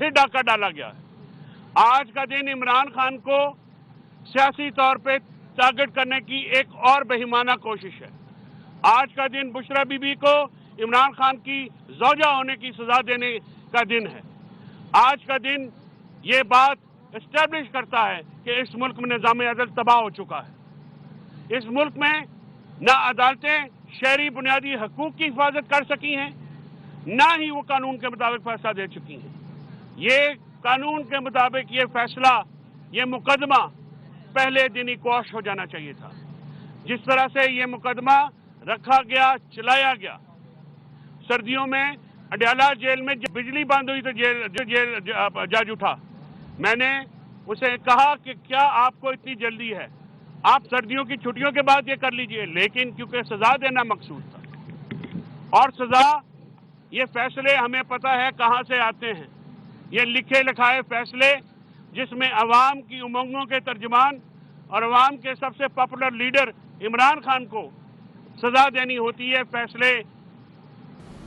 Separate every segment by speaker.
Speaker 1: फिर डाका डाला गया है। आज का दिन इमरान खान को सियासी तौर पे टारगेट करने की एक और बेईमाना कोशिश है। आज का दिन बुशरा बीबी को इमरान खान की ज़ौजा होने की सजा देने का दिन है। आज का दिन ये बात एस्टेब्लिश करता है कि इस मुल्क में निज़ाम अदल तबाह हो चुका है। इस मुल्क में ना अदालतें शहरी बुनियादी हकूक की हिफाजत कर सकी हैं, ना ही वो कानून के मुताबिक फैसला दे चुकी हैं। ये कानून के मुताबिक ये फैसला, ये मुकदमा पहले दिन ही क्वाश हो जाना चाहिए था। जिस तरह से ये मुकदमा रखा गया, चलाया गया, सर्दियों में अडयाला जेल में जब बिजली बंद हुई तो जेल जज उठा। मैंने उसे कहा कि क्या आपको इतनी जल्दी है, आप सर्दियों की छुट्टियों के बाद ये कर लीजिए, लेकिन क्योंकि सजा देना मकसूद था और सजा, ये फैसले हमें पता है कहां से आते हैं। ये लिखे लिखाए फैसले जिसमें अवाम की उमंगों के तर्जुमान और अवाम के सबसे पॉपुलर लीडर इमरान खान को सजा देनी होती है, फैसले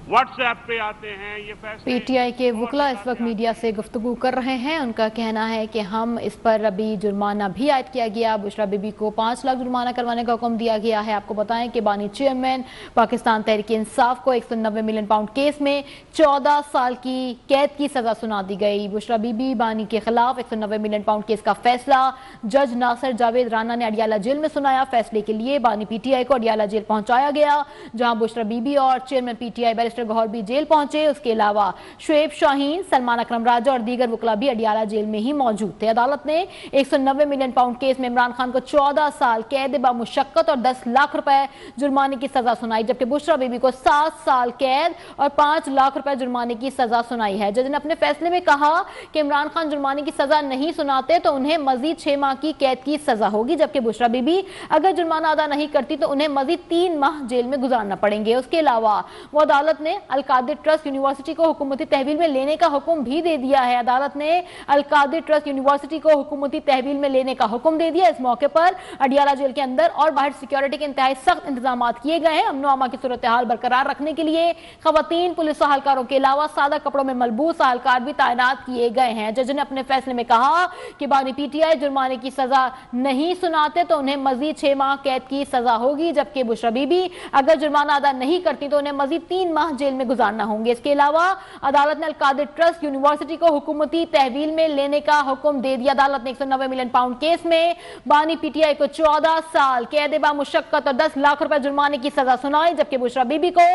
Speaker 1: व्हाट्सएप पे आते हैं। ये फैसले
Speaker 2: पीटीआई के वकला इस वक्त मीडिया से गुफ्तगू कर रहे हैं। उनका कहना है कि हम इस पर अभी जुर्माना भी आयद किया गया। बुशरा बीबी को 5 लाख जुर्माना करवाने का हुक्म दिया गया है। आपको बताएं कि बानी चेयरमैन पाकिस्तान तहरीक इंसाफ को 190 मिलियन पाउंड केस में 14 साल की कैद की सजा सुना दी गई। बुशरा बीबी बानी के खिलाफ 190 मिलियन पाउंड केस का फैसला जज नासिर जावेद राना ने अडयाला जेल में सुनाया। फैसले के लिए बानी पीटीआई को अडयाला जेल पहुंचाया गया, जहां बुशरा बीबी और चेयरमैन पीटीआई बैरिस्टर गौहर भी जेल पहुंचे। उसके अलावा शुएब शाहीन, सलमान अकरम राजा और दीगर वकला भी अडयाला जेल में ही मौजूद थे। अदालत ने 190 मिलियन पाउंड केस में इमरान खान को 14 साल कैद बामुशक्कत और 10 लाख रुपए जुर्माने की सजा सुनाई, जबकि बुशरा बीबी को 7 साल कैद और 5 लाख रुपए जुर्माने की सजा सुनाई है। जज ने अपने फैसले में कहा कि इमरान खान जुर्माने की सजा नहीं सुनाते तो उन्हें मजीद 6 माह की कैद की सजा होगी, जबकि बुशरा बीबी अगर जुर्माना अदा नहीं करती तो उन्हें मजीद 3 माह जेल में गुजारना पड़ेंगे। उसके अलावा वो अदालत ने अल-कादिर ट्रस्ट यूनिवर्सिटी को हुकूमती तहवील में लेने का हुक्म भी दे दिया है। अदालत ने अल-कादिर ट्रस्ट यूनिवर्सिटी को हुकूमती तहवील में लेने का हुक्म दे दिया। इस मौके पर अडयाला जेल के अंदर और बाहर सिक्योरिटी के इंतहाई सख्त इंतजाम किए गए हैं। अमनो अमा की सूरत हाल बरकरार रखने के लिए खवातीन पुलिस अहलकारों के अलावा सादा कपड़ों में मलबूस अहलकार भी तैनात किए गए हैं। जज ने अपने फैसले में कहा कि बानी पीटीआई जुर्माने की सजा नहीं सुनाते तो उन्हें मजीद 6 माह कैद की सजा होगी, जबकि बुशरा बीबी अगर जुर्माना अदा नहीं करती तो उन्हें मजीद 3 माह जेल में गुजारना होंगे। इसके अलावा अदालत ने अल-कादिर ट्रस्ट यूनिवर्सिटी को हुकूमती तहवील में लेने का हुक्म दे दिया। अदालत ने 190 मिलियन पाउंड केस में बानी पीटीआई को 14 साल कैद बामुशक्कत और 10 लाख रुपए जुर्माने की सजा सुनाई, जबकि बुशरा बीबी को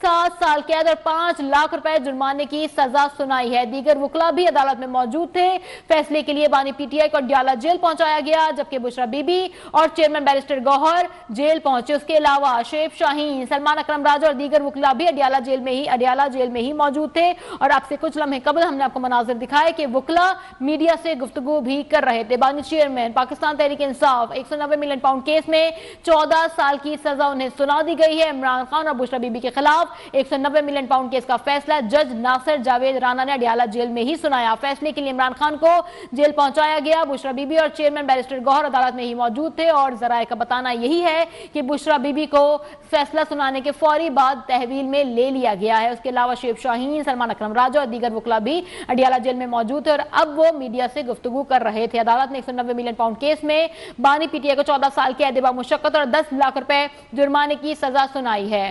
Speaker 2: 7 साल कैद और 5 लाख रुपए जुर्माने की सजा सुनाई है। दीगर वकला भी अदालत में मौजूद थे। फैसले के लिए बानी पीटीआई को अडयाला जेल पहुंचाया गया, जबकि बुशरा बीबी और चेयरमैन बैरिस्टर गौहर जेल पहुंचे। उसके अलावा शुएब शाहीन, सलमान अकरम राजा और दीगर वकला भी अडयाला जेल में ही मौजूद थे। और आपसे कुछ लम्हे कबल हमने आपको मनाजिर दिखाए कि वकला मीडिया से गुफ्तगू भी कर रहे थे। बानी chairman Pakistan Tehreek Insaf 190 million pound case में 14 साल की सजा उन्हें सुना दी गई है। इमरान खान और बुशरा बीबी के खिलाफ 190 मिलियन पाउंड केस का फैसला जज नासिर जावेद राना ने अडयाला जेल में ही सुनाया। फैसले के लिए इमरान खान को जेल पहुंचाया गया। बुशरा बीबी और चेयरमैन बैरिस्टर गौहर अदालत में ही मौजूद थे और जराए का बताना यही है कि बुशरा बीबी को फैसला सुनाने के फौरी बाद तहवील में ले लिया गया है। उसके अलावा शुएब शाहीन, सलमान अकरम राजा और दीगर वकला भी अडयाला जेल में मौजूद थे और अब वो मीडिया से गुफ्तगू कर रहे थे। अदालत ने 190 मिलियन पाउंड केस में बानी पीटीआई को 14 साल कैद बामुशक्कत और 10 लाख रुपए जुर्माने की सजा सुनाई है।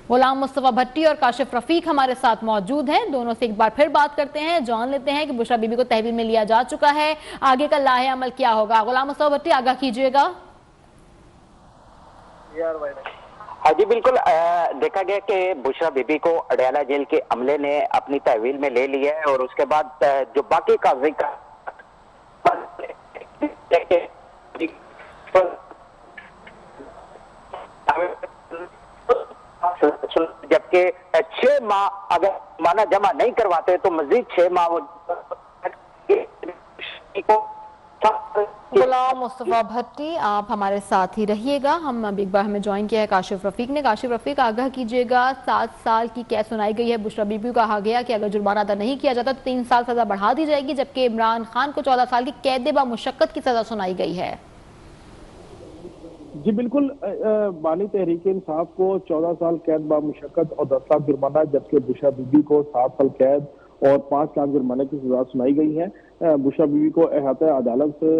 Speaker 2: गुलाम मुस्तफा भट्टी और काशिफ रफीक हमारे साथ मौजूद हैं। दोनों से एक बार फिर बात करते हैं, जान लेते हैं कि बुशरा बीबी को तहवील में लिया जा चुका है, आगे का लाहे अमल क्या होगा। गुलाम मुस्तफा भट्टी, आगाह कीजिएगा।
Speaker 3: हाँ जी बिल्कुल, देखा गया कि बुशरा बीबी को अडयाला जेल के अमले ने अपनी तहवील में ले लिया है और उसके बाद जो बाकी कागजी का जबकि 6 माह अगर माना जमा नहीं करवाते तो मजीद 6 माह
Speaker 2: गुलाम मुस्तफा भट्टी, आप हमारे साथ ही रहिएगा। हम अब एक बार हमें ज्वाइन किया है काशिफ रफीक ने। काशिफ रफीक, आगाह कीजिएगा, 7 साल की कैद सुनाई गई है। बुशरा बीबी को कहा गया कि अगर जुर्माना अदा नहीं किया जाता तो 3 साल सजा बढ़ा दी जाएगी, जबकि इमरान खान को 14 साल की कैद बामुशक्कत की सजा सुनाई गई है।
Speaker 4: जी बिल्कुल, बानी तहरीक इंसाफ को 14 साल कैद बामुशक्कत और 10 लाख जुर्माना, जबकि बुशरा बीबी को 7 साल कैद اور 5 लाख जुर्माने की सजा सुनाई गई है। बुशरा बीवी को अहाता अदालत से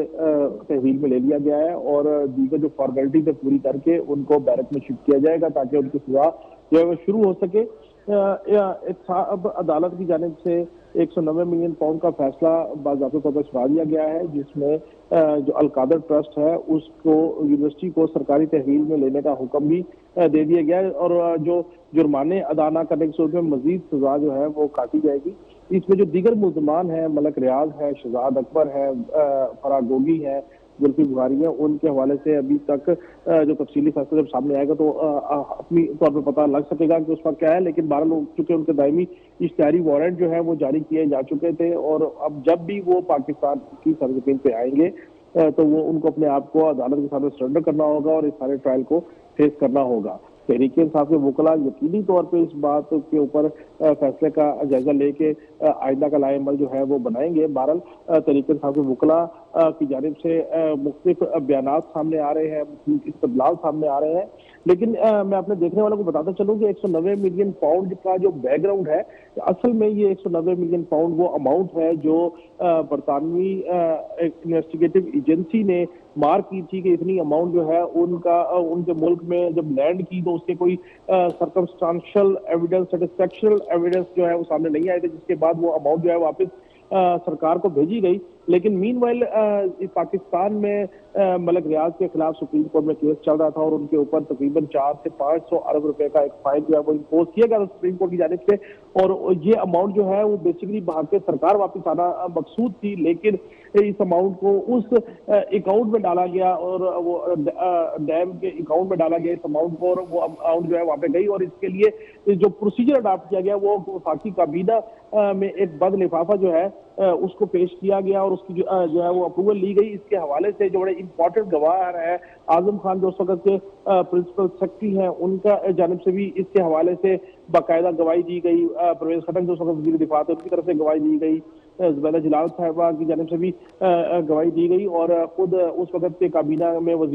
Speaker 4: तहवील में ले लिया गया है और दीगर जो फॉर्मेलिटीज है पूरी करके उनको बैरक में शिफ्ट किया जाएगा ताकि उनकी सजा जो है वो शुरू हो सके। अब अदालत की जानिब से 190 मिलियन पाउंड का फैसला बाज़ाब्ते तौर पर सुना दिया गया है, जिसमें जो अलकादर ट्रस्ट है उसको यूनिवर्सिटी को सरकारी तहवील में लेने का हुक्म भी दे दिया गया है और जो जुर्माने अदा न करने की सूरत में मजीद सजा जो है वो काटी जाएगी। इसमें जो दीगर मुल्ज़मान हैं, मलक रियाज है, शहजाद अकबर है, फराह गोगी है, जुल्फी बुखारी है, उनके हवाले से अभी तक जो तफसीली फैसला जब सामने आएगा तो अपनी तौर पर पता लग सकेगा कि उसका क्या है। लेकिन 12 लोग चुके उनके दायमी इश्तिहारी वारंट जो है वो जारी किए जा चुके थे और अब जब भी वो पाकिस्तान की सरजमीन पे आएंगे तो वो उनको अपने आप को अदालत के सामने सरेंडर करना होगा और इस सारे ट्रायल को फेस करना होगा। तहरीक इंसाफ के वकला यकीनी तौर पे इस बात के ऊपर फैसले का जायजा लेके आइंदा का लाएअमल जो है वो बनाएंगे। बहरहाल तहरीक इंसाफ के वकला की जानिब से मुख्तलिफ बयानात सामने आ रहे हैं, इस्तदलाल सामने आ रहे हैं, लेकिन मैं अपने देखने वालों को बताता चलूं कि 190 मिलियन पाउंड का जो बैकग्राउंड है, असल में ये 190 मिलियन पाउंड वो अमाउंट है जो बरतानवी इन्वेस्टिगेटिव एजेंसी ने मार की थी कि इतनी अमाउंट जो है उनके मुल्क में जब लैंड की तो उसके कोई सर्कमस्टांशियल एविडेंस, सैटिस्फैक्शनल एविडेंस जो है वो सामने नहीं आए थे, जिसके बाद वो अमाउंट जो है वापस सरकार को भेजी गई। लेकिन मीनवाइल पाकिस्तान में मलक रियाज के खिलाफ सुप्रीम कोर्ट में केस चल रहा था और उनके ऊपर तकरीबन 400 से 500 अरब रुपए का एक फाइन जो है वो इम्पोज किया गया था सुप्रीम कोर्ट की जानिब से और ये अमाउंट जो है वो बेसिकली भारतीय सरकार वापस आना मकसूद थी, लेकिन इस अमाउंट को उस अकाउंट में डाला गया और वो डैम के अकाउंट में डाला गया इस अमाउंट को और वो अमाउंट जो है वहां पे गई और इसके लिए जो प्रोसीजर अडॉप्ट किया गया वो वफाकी काबीना में एक बद लिफाफा जो है उसको पेश किया गया और उसकी जो है वो अप्रूवल ली गई। इसके हवाले से जो बड़े इंपॉर्टेंट गवाह है आजम खान जो उस वक्त के प्रिंसिपल सेक्रेटरी हैं, उनका जानिब से भी इसके हवाले से बाकायदा गवाही दी गई। परवेज खटक जो उस वक्त वज़ीर दिफा थे उनकी तरफ से गवाही दी गई, जुबैदा जलाल साहिबा की जानिब से भी गवाही दी गई और खुद उस वक्त के काबीना में